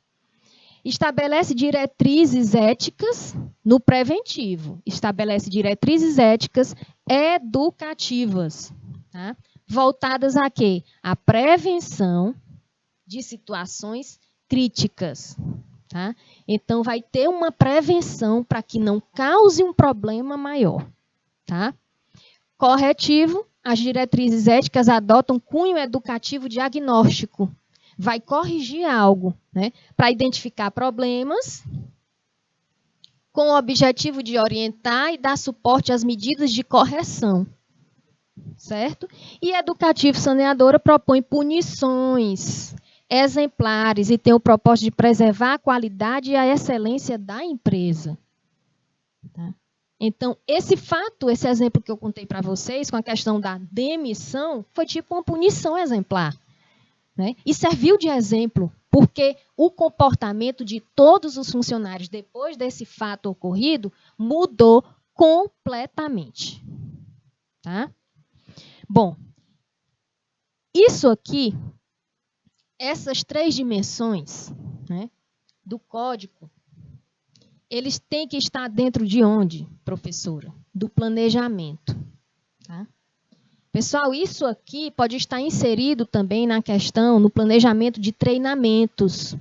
Estabelece diretrizes éticas no preventivo. Estabelece diretrizes éticas educativas. Tá? Voltadas a quê? A prevenção de situações críticas. Tá? Então, vai ter uma prevenção para que não cause um problema maior. Tá? Corretivo, as diretrizes éticas adotam cunho educativo diagnóstico. Vai corrigir algo, né? Para identificar problemas, com o objetivo de orientar e dar suporte às medidas de correção. Certo? E educativo saneadora propõe punições exemplares e tem o propósito de preservar a qualidade e a excelência da empresa. Tá? Então, esse fato, esse exemplo que eu contei para vocês, com a questão da demissão, foi tipo uma punição exemplar. Né? E serviu de exemplo, porque o comportamento de todos os funcionários depois desse fato ocorrido mudou completamente. Tá? Bom, isso aqui, essas 3 dimensões, né, do código, eles têm que estar dentro de onde, professora? Do planejamento. Tá? Pessoal, isso aqui pode estar inserido também na questão, no planejamento de treinamentos.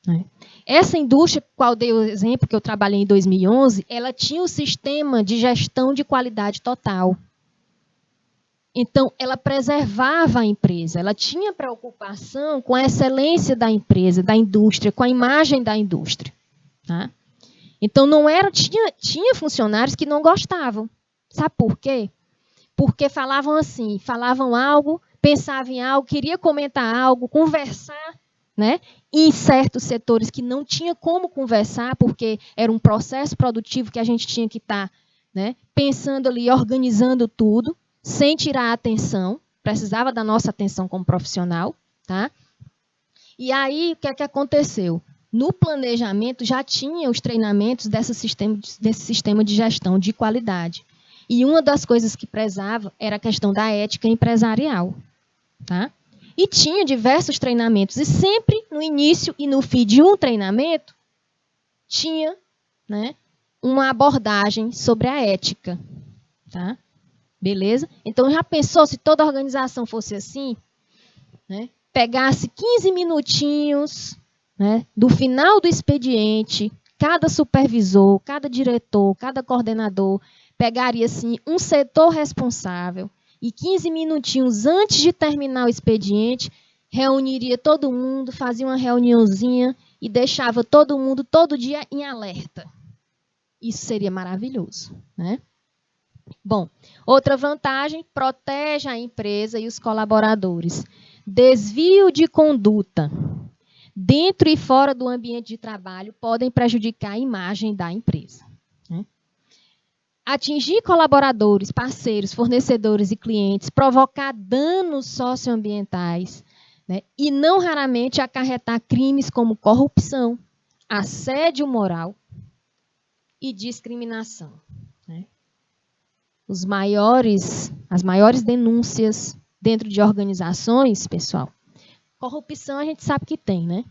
Né? Essa indústria, qual dei o exemplo que eu trabalhei em 2011, ela tinha um sistema de gestão de qualidade total. Então, ela preservava a empresa, ela tinha preocupação com a excelência da empresa, da indústria, com a imagem da indústria. Tá? Então, não era, tinha funcionários que não gostavam. Sabe por quê? Porque falavam assim, falavam algo, pensavam em algo, queria comentar algo, conversar, né? Em certos setores que não tinha como conversar, porque era um processo produtivo que a gente tinha que estar, né, pensando ali, organizando tudo, sem tirar a atenção, precisava da nossa atenção como profissional, tá? E aí, o que é que aconteceu? No planejamento já tinha os treinamentos desse sistema de gestão de qualidade. E uma das coisas que prezava era a questão da ética empresarial, tá? E tinha diversos treinamentos. E sempre no início e no fim de um treinamento, tinha, né, uma abordagem sobre a ética, tá? Beleza? Então, já pensou se toda a organização fosse assim? Né? Pegasse 15 minutinhos, né, do final do expediente, cada supervisor, cada diretor, cada coordenador, pegaria assim, um setor responsável e 15 minutinhos antes de terminar o expediente, reuniria todo mundo, fazia uma reuniãozinha e deixava todo mundo todo dia em alerta. Isso seria maravilhoso, né? Bom, outra vantagem, protege a empresa e os colaboradores. Desvio de conduta dentro e fora do ambiente de trabalho podem prejudicar a imagem da empresa, né? Atingir colaboradores, parceiros, fornecedores e clientes, provocar danos socioambientais, né? E não raramente acarretar crimes como corrupção, assédio moral e discriminação, né? As maiores denúncias dentro de organizações, pessoal, corrupção a gente sabe que tem, né?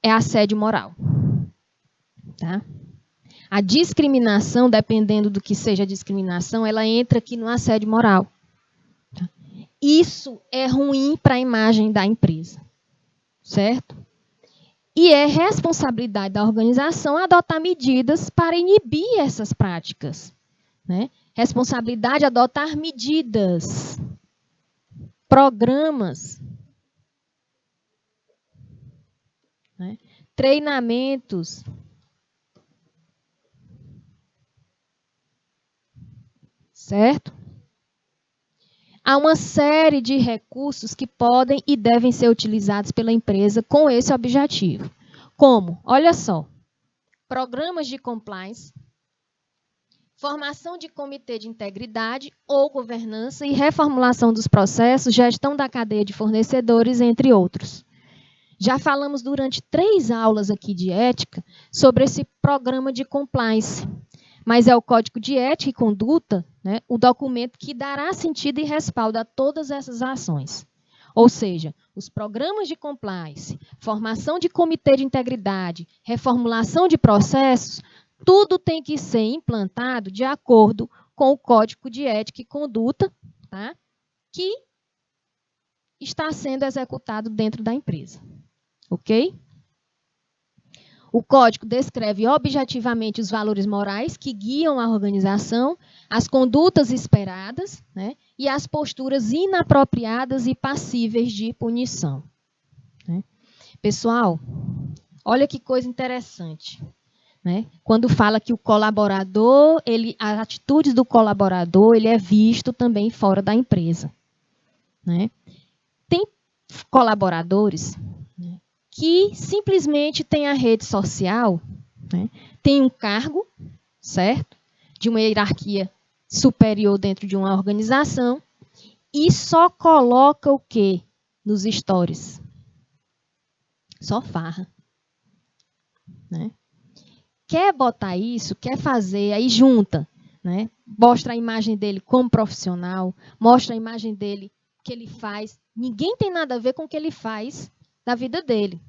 É assédio moral, tá? A discriminação, dependendo do que seja a discriminação, ela entra aqui no assédio moral. Tá? Isso é ruim para a imagem da empresa, certo? E é responsabilidade da organização adotar medidas para inibir essas práticas, né? Responsabilidade é adotar medidas, programas, né? Treinamentos, certo? Há uma série de recursos que podem e devem ser utilizados pela empresa com esse objetivo. Como? Olha só, programas de compliance, formação de comitê de integridade ou governança e reformulação dos processos, gestão da cadeia de fornecedores, entre outros. Já falamos durante 3 aulas aqui de ética sobre esse programa de compliance, mas é o Código de Ética e Conduta, né, o documento que dará sentido e respaldo a todas essas ações. Ou seja, os programas de compliance, formação de comitê de integridade, reformulação de processos, tudo tem que ser implantado de acordo com o Código de Ética e Conduta, tá, que está sendo executado dentro da empresa. Ok? O código descreve objetivamente os valores morais que guiam a organização, as condutas esperadas, né, e as posturas inapropriadas e passíveis de punição, né? Pessoal, olha que coisa interessante, né? Quando fala que o colaborador, as atitudes do colaborador, ele é visto também fora da empresa, né? Tem colaboradores que simplesmente tem a rede social, né, tem um cargo, certo? De uma hierarquia superior dentro de uma organização e só coloca o quê? Nos stories. Só farra, né? Quer botar isso, quer fazer, aí junta, né? Mostra a imagem dele como profissional, mostra a imagem dele, o que ele faz. Ninguém tem nada a ver com o que ele faz da vida dele,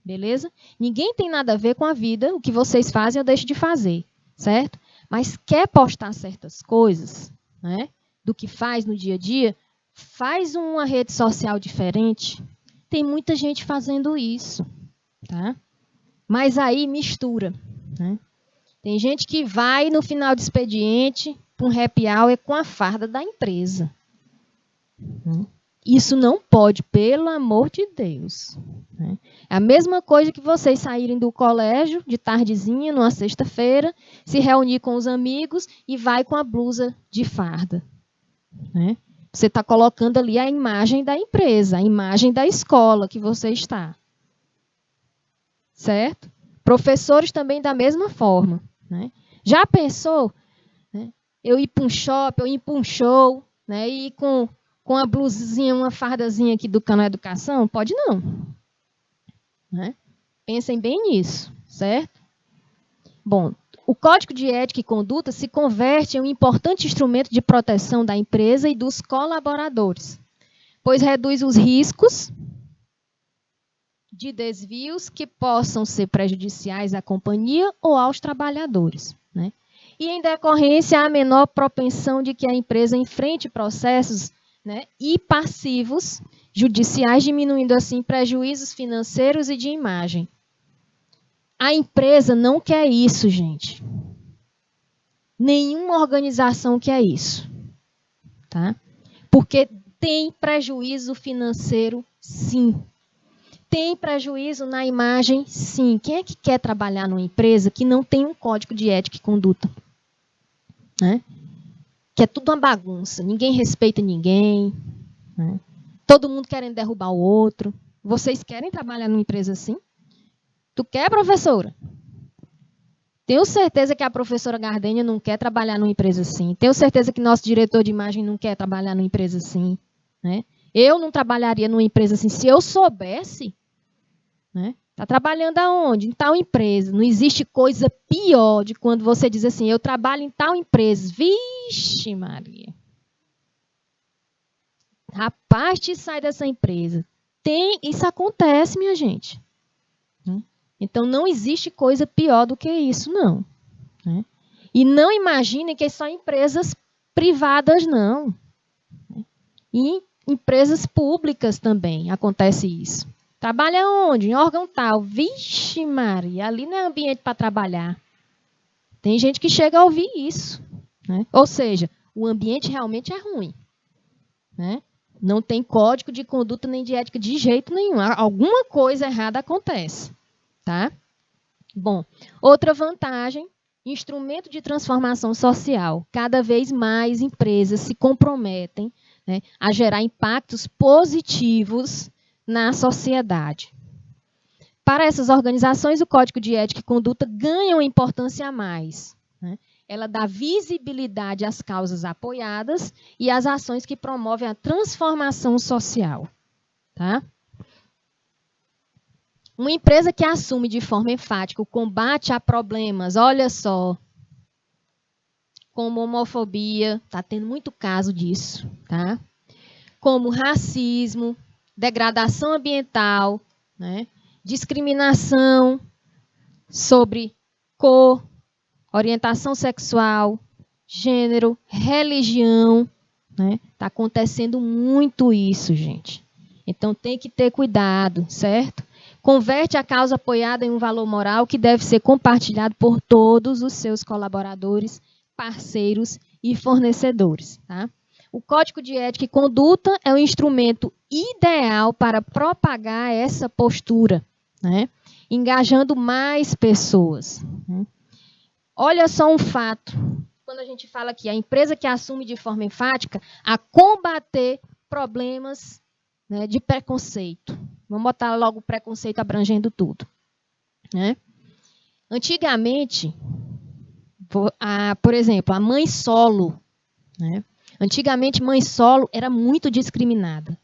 beleza? Ninguém tem nada a ver com a vida, o que vocês fazem eu deixo de fazer, certo? Mas quer postar certas coisas, né, do que faz no dia a dia, faz uma rede social diferente. Tem muita gente fazendo isso, tá? Mas aí mistura, né? Tem gente que vai no final do expediente para um happy hour com a farda da empresa. Isso não pode, pelo amor de Deus. É a mesma coisa que vocês saírem do colégio de tardezinha, numa sexta-feira, se reunir com os amigos e vai com a blusa de farda, né? Você está colocando ali a imagem da empresa, a imagem da escola que você está. Certo? Professores também da mesma forma, né? Já pensou, né, eu ir para um shopping, eu ir para um show, né, e com a blusinha, uma fardazinha aqui do Canal Educação? Pode não. Né? Pensem bem nisso, certo? Bom, o Código de Ética e Conduta se converte em um importante instrumento de proteção da empresa e dos colaboradores, pois reduz os riscos de desvios que possam ser prejudiciais à companhia ou aos trabalhadores. Né? E, em decorrência, há menor propensão de que a empresa enfrente processos, né, e passivos judiciais, diminuindo, assim, prejuízos financeiros e de imagem. A empresa não quer isso, gente. Nenhuma organização quer isso. Tá? Porque tem prejuízo financeiro, sim. Tem prejuízo na imagem, sim. Quem é que quer trabalhar numa empresa que não tem um código de ética e conduta? Né? Que é tudo uma bagunça. Ninguém respeita ninguém. Né? Todo mundo querendo derrubar o outro. Vocês querem trabalhar numa empresa assim? Tu quer, professora? Tenho certeza que a professora Gardênia não quer trabalhar numa empresa assim. Tenho certeza que nosso diretor de imagem não quer trabalhar numa empresa assim. Né? Eu não trabalharia numa empresa assim se eu soubesse. Né? Está trabalhando aonde? Em tal empresa. Não existe coisa pior de quando você diz assim, eu trabalho em tal empresa. Vixe, Maria. Rapaz, te sai dessa empresa. Isso acontece, minha gente. Então, não existe coisa pior do que isso, não. E não imaginem que são empresas privadas, não. E empresas públicas também acontece isso. Trabalha onde? Em órgão tal. Vixe, Maria, ali não é ambiente para trabalhar. Tem gente que chega a ouvir isso. Né? Ou seja, o ambiente realmente é ruim. Né? Não tem código de conduta nem de ética de jeito nenhum. Alguma coisa errada acontece. Tá? Bom, outra vantagem, instrumento de transformação social. Cada vez mais empresas se comprometem, né, a gerar impactos positivos na sociedade. Para essas organizações, o Código de Ética e Conduta ganha uma importância a mais. Né? Ela dá visibilidade às causas apoiadas e às ações que promovem a transformação social. Tá? Uma empresa que assume de forma enfática o combate a problemas, olha só, como homofobia, está tendo muito caso disso, tá? Como racismo, degradação ambiental, né? Discriminação sobre cor, orientação sexual, gênero, religião, né? Está acontecendo muito isso, gente. Então tem que ter cuidado, certo? Converte a causa apoiada em um valor moral que deve ser compartilhado por todos os seus colaboradores, parceiros e fornecedores. Tá? O Código de Ética e Conduta é o instrumento ideal para propagar essa postura, né? Engajando mais pessoas. Né? Olha só um fato. Quando a gente fala aqui, a empresa que assume de forma enfática a combater problemas, né, de preconceito. Vamos botar logo o preconceito abrangendo tudo. Né? Antigamente, por exemplo, a mãe solo. Né? Antigamente, mãe solo era muito discriminada.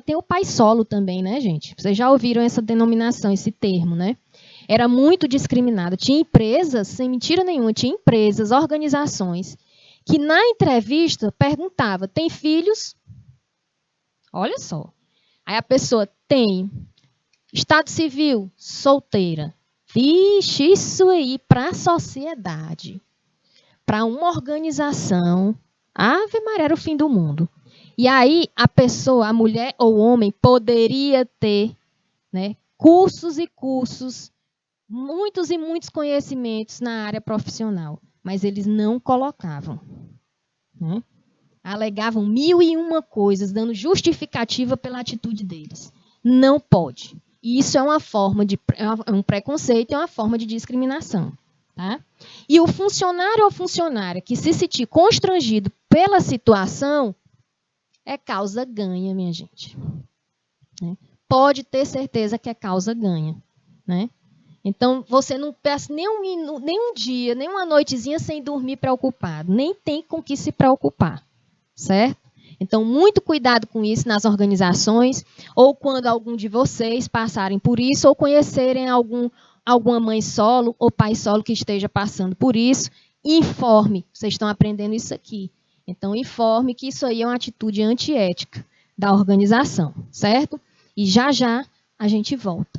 Tem o pai solo também, né, gente? Vocês já ouviram essa denominação, esse termo, né? Era muito discriminada. Tinha empresas, sem mentira nenhuma, tinha empresas, organizações, que na entrevista perguntava, tem filhos? Olha só. Aí a pessoa tem estado civil, solteira. Vixe, isso aí para a sociedade, para uma organização, Ave Maria, era o fim do mundo. E aí a pessoa, a mulher ou o homem, poderia ter, né, cursos e cursos, muitos e muitos conhecimentos na área profissional, mas eles não colocavam. Né? Alegavam 1001 coisas, dando justificativa pela atitude deles. Não pode. E isso é uma forma de um preconceito, é uma forma de discriminação. Tá? E o funcionário ou funcionária que se sentir constrangido pela situação é causa ganha, minha gente. Né? Pode ter certeza que é causa ganha. Né? Então, você não passa nem um dia, nem uma noitezinha sem dormir preocupado. Nem tem com que se preocupar. certo? Então, muito cuidado com isso nas organizações, ou quando algum de vocês passarem por isso, ou conhecerem alguma mãe solo ou pai solo que esteja passando por isso, informe, vocês estão aprendendo isso aqui. Então, informe que isso aí é uma atitude antiética da organização, certo? E já já a gente volta.